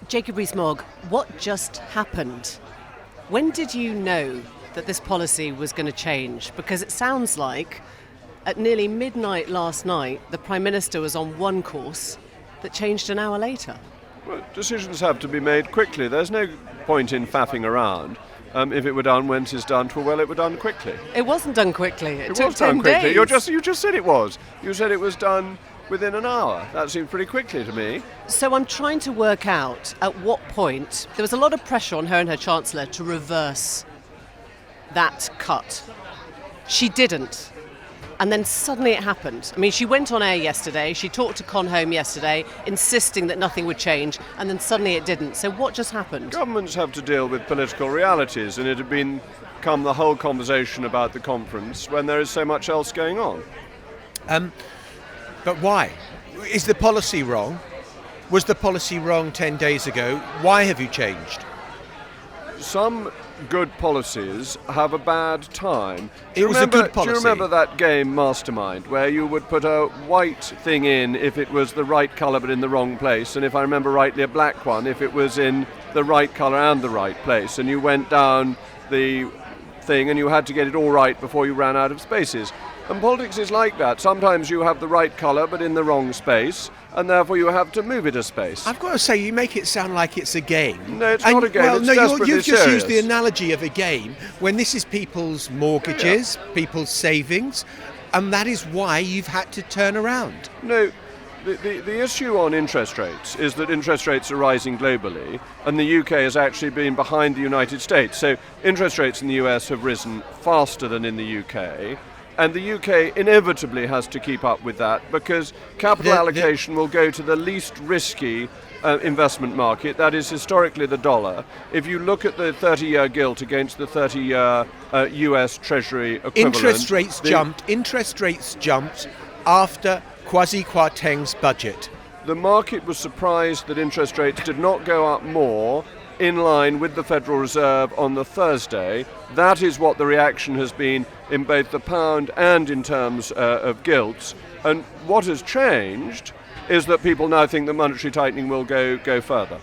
Jacob Rees-Mogg, what just happened? When did you know that this policy was going to change? Because it sounds like at nearly midnight last night, the Prime Minister was on one course that changed an hour later. Well, decisions have to be made quickly. There's no point in faffing around. If it were done when it is done, it were done quickly. It wasn't done quickly. It took was done 10 quickly. days. You just said it was. You said it was done within an hour. That seemed pretty quickly to me. So I'm trying to work out at what point there was a lot of pressure on her and her Chancellor to reverse that cut. She didn't. And then suddenly it happened. I mean, she went on air yesterday, she talked to Con Home yesterday, insisting that nothing would change, and then suddenly it didn't. So what just happened? Governments have to deal with political realities, and it had become the whole conversation about the conference when there is so much else going on. But why? Is the policy wrong? Was the policy wrong 10 days ago? Why have you changed? Some good policies have a bad time. It was a good policy. Do you remember that game Mastermind, where you would put a white thing in if it was the right colour but in the wrong place, and if I remember rightly, a black one if it was in the right colour and the right place, and you went down the thing and you had to get it all right before you ran out of spaces? And politics is like that. Sometimes you have the right colour but in the wrong space, and therefore you have to move it a space. I've got to say, you make it sound like it's a game. No, it's not a game. It's desperately you've just serious. used the analogy of a game when this is people's mortgages, people's savings, and that is why you've had to turn around. No, the issue on interest rates is that interest rates are rising globally, and the UK has actually been behind the United States. So interest rates in the US have risen faster than in the UK. And the UK inevitably has to keep up with that because capital allocation will go to the least risky investment market, that is historically the dollar. If you look at the 30-year gilt against the 30-year US Treasury equivalent... Interest rates jumped after Kwasi Kwarteng's budget. The market was surprised that interest rates did not go up more in line with the Federal Reserve on the Thursday. That is what the reaction has been in both the pound and in terms of gilts. And what has changed is that people now think that monetary tightening will go further.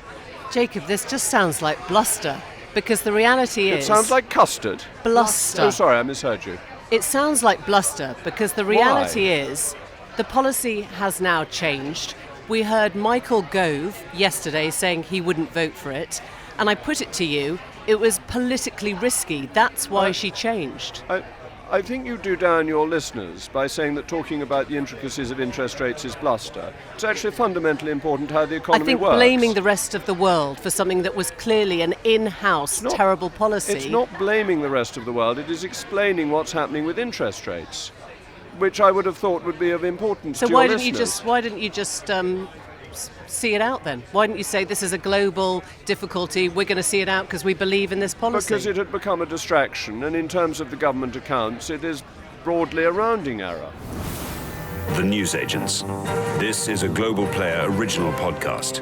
Jacob, this just sounds like bluster, because the reality is... It sounds like custard. Bluster. Oh, sorry, I misheard you. It sounds like bluster, because the reality is the policy has now changed. We heard Michael Gove yesterday saying he wouldn't vote for it. And I put it to you, it was politically risky. That's why she changed. I think you do down your listeners by saying that talking about the intricacies of interest rates is bluster. It's actually fundamentally important how the economy works. I think blaming the rest of the world for something that was clearly an in-house terrible policy. It's not blaming the rest of the world, it is explaining what's happening with interest rates, which I would have thought would be of importance to your listeners. So why didn't you just see it out then? Why didn't you say this is a global difficulty, we're going to see it out because we believe in this policy? Because it had become a distraction, and in terms of the government accounts, it is broadly a rounding error. The Newsagents. This is a Global Player original podcast.